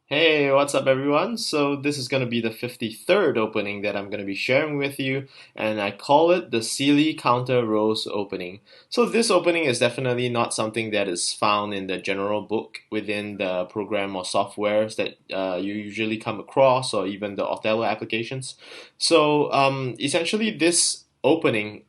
Hey, what's up, everyone? So, this is going to be the 53rd opening that I'm going to be sharing with you, and I call it the Seeley Counter Rose opening. So, this opening is definitely not something that is found in the general book within the program or softwares that you usually come across, or even the Othello applications. So, essentially, this opening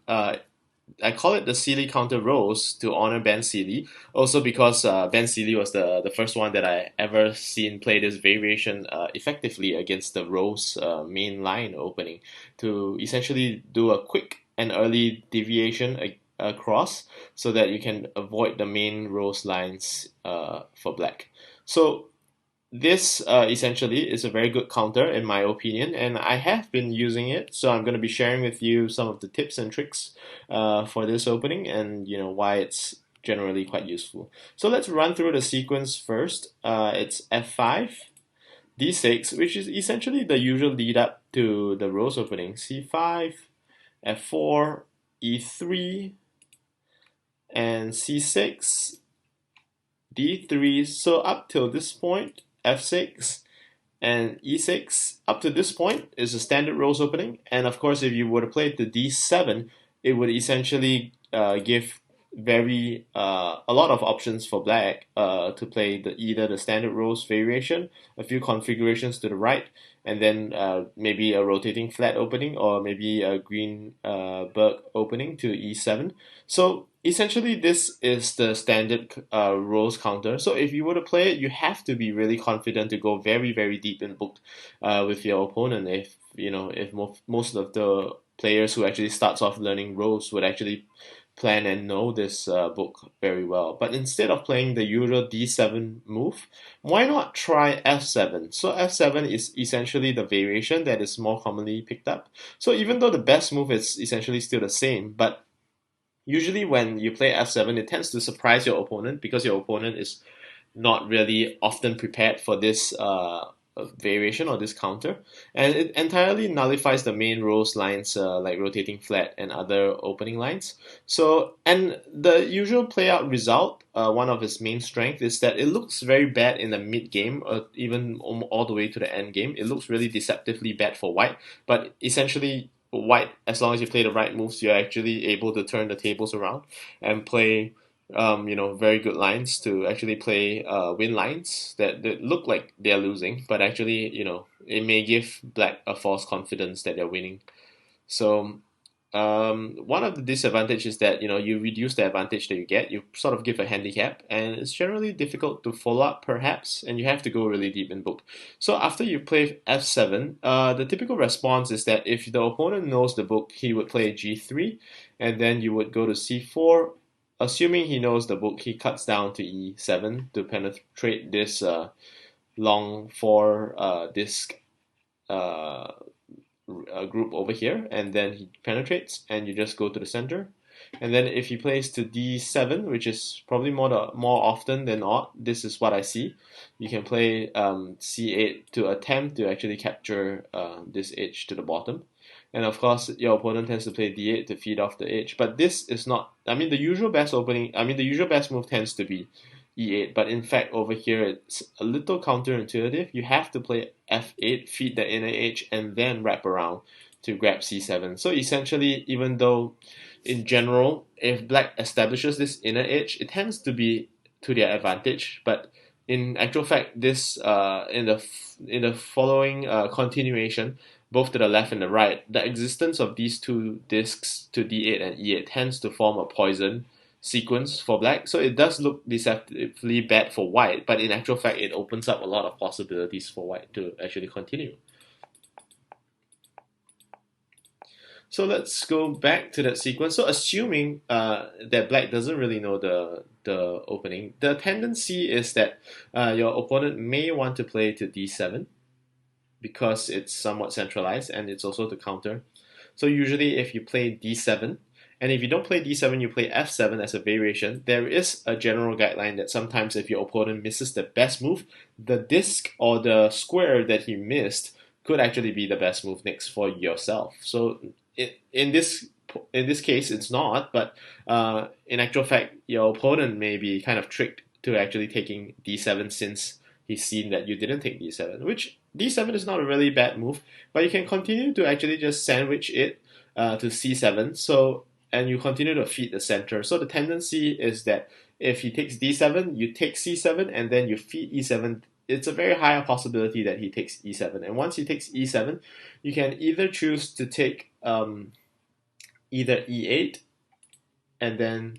I call it the Seeley Counter Rose to honor Ben Seeley. Also because Ben Seeley was the first one that I ever seen play this variation effectively against the Rose main line opening to essentially do a quick and early deviation across so that you can avoid the main Rose lines for black. So this essentially is a very good counter in my opinion, and I have been using it. So I'm going to be sharing with you some of the tips and tricks for this opening, and why it's generally quite useful. So let's run through the sequence first. It's F5, D6, which is essentially the usual lead up to the rose opening. C5, F4, E3, and C6, D3. So up till this point, F6 and e6 up to this point is a standard rose opening, and of course if you were to play the d7, it would essentially give very a lot of options for black to play either the standard rose variation, a few configurations to the right, and then maybe a rotating flat opening, or maybe a green berg opening to e7. So essentially this is the standard rose counter. So if you were to play it, you have to be really confident to go very, very deep in book with your opponent. If most of the players who actually starts off learning rose would actually plan and know this book very well. But instead of playing the usual d7 move, why not try f7? So f7 is essentially the variation that is more commonly picked up. So even though the best move is essentially still the same, but usually when you play f7, it tends to surprise your opponent because your opponent is not really often prepared for this variation or this counter, and it entirely nullifies the main rose lines like rotating flat and other opening lines. So, and the usual play out result, one of its main strength is that it looks very bad in the mid game, or even all the way to the end game. It looks really deceptively bad for white, but essentially white, as long as you play the right moves, you're actually able to turn the tables around and play very good lines to actually play win lines that look like they're losing, but actually, it may give black a false confidence that they're winning. So, one of the disadvantages is that you reduce the advantage that you get. You sort of give a handicap, and it's generally difficult to follow up, perhaps, and you have to go really deep in book. So after you play f7, the typical response is that if the opponent knows the book, he would play g3, and then you would go to c4. Assuming he knows the book, he cuts down to e7 to penetrate this long four disc uh, group over here, and then he penetrates, and you just go to the center. And then if he plays to d7, which is probably more often than not, this is what I see. You can play c8 to attempt to actually capture this edge to the bottom. And of course, your opponent tends to play d8 to feed off the edge. But this is not. I mean, the usual best opening. I mean, the usual best move tends to be e8. But in fact, over here, it's a little counterintuitive. You have to play f8, feed the inner edge, and then wrap around to grab c7. So essentially, even though in general, if black establishes this inner edge, it tends to be to their advantage. But in actual fact, this in the following continuation, both to the left and the right, the existence of these two discs to d8 and e8 tends to form a poison sequence for black. So it does look deceptively bad for white, but in actual fact, it opens up a lot of possibilities for white to actually continue. So let's go back to that sequence. So assuming that black doesn't really know the opening, the tendency is that your opponent may want to play to d7 because it's somewhat centralized and it's also to counter. So usually if you play d7, and if you don't play d7, you play f7 as a variation, there is a general guideline that sometimes if your opponent misses the best move, the disc or the square that he missed could actually be the best move next for yourself. So in this case, it's not, but in actual fact, your opponent may be kind of tricked to actually taking d7 since he's seen that you didn't take d7, which d7 is not a really bad move, but you can continue to actually just sandwich it to c7. So and you continue to feed the center. So the tendency is that if he takes d7, you take c7, and then you feed e7. It's a very high possibility that he takes e7. And once he takes e7, you can either choose to take either e8, and then,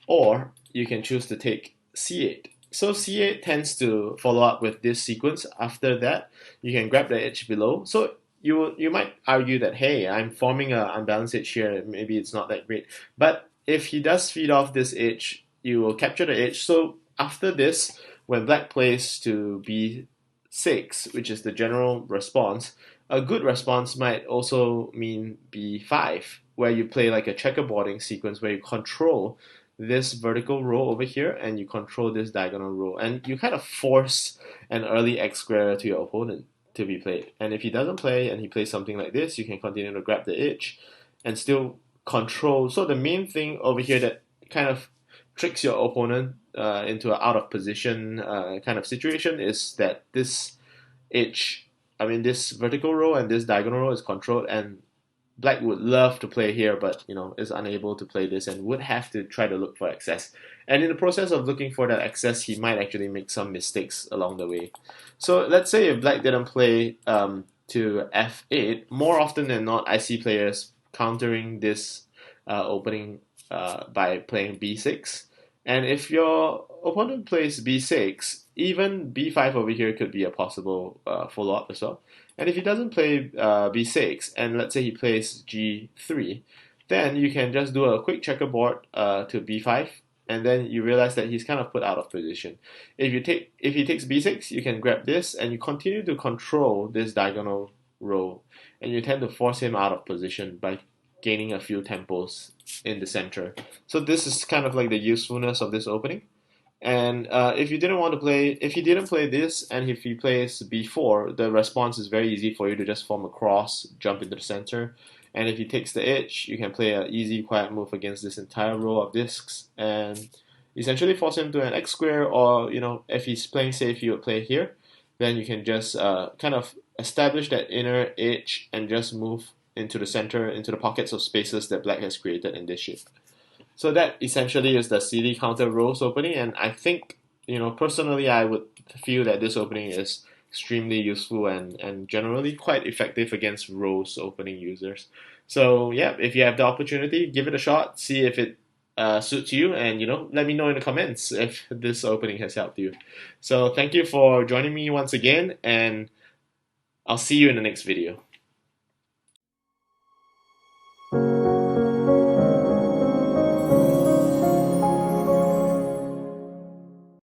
or you can choose to take c8. So c8 tends to follow up with this sequence. After that, you can grab the edge below. So you might argue that, hey, I'm forming an unbalanced edge here, maybe it's not that great. But if he does feed off this edge, you will capture the edge. So after this, when black plays to b6, which is the general response, a good response might also mean b5, where you play like a checkerboarding sequence where you control this vertical row over here and you control this diagonal row, and you kind of force an early X square to your opponent to be played. And if he doesn't play and he plays something like this, you can continue to grab the edge and still control. So the main thing over here that kind of tricks your opponent into an out of position kind of situation is that this edge, I mean this vertical row and this diagonal row is controlled, and black would love to play here, but is unable to play this and would have to try to look for access. And in the process of looking for that access, he might actually make some mistakes along the way. So let's say if black didn't play to f8, more often than not, I see players countering this opening by playing b6. And if your opponent plays b6, even b5 over here could be a possible follow-up as well. And if he doesn't play b6, and let's say he plays g3, then you can just do a quick checkerboard to b5, and then you realize that he's kind of put out of position. If he takes b6, you can grab this, and you continue to control this diagonal row, and you tend to force him out of position by gaining a few tempos in the center. So this is kind of like the usefulness of this opening. And if he didn't play this, and if he plays b4, the response is very easy for you to just form a cross, jump into the center. And if he takes the edge, you can play an easy, quiet move against this entire row of discs and essentially force him to an X square, or if he's playing safe, he would play here. Then you can just kind of establish that inner edge and just move into the center, into the pockets of spaces that black has created in this shape. So that essentially is the Seeley Counter Rose opening, and I think, personally, I would feel that this opening is extremely useful and generally quite effective against Rose opening users. So yeah, if you have the opportunity, give it a shot, see if it suits you, and let me know in the comments if this opening has helped you. So thank you for joining me once again, and I'll see you in the next video.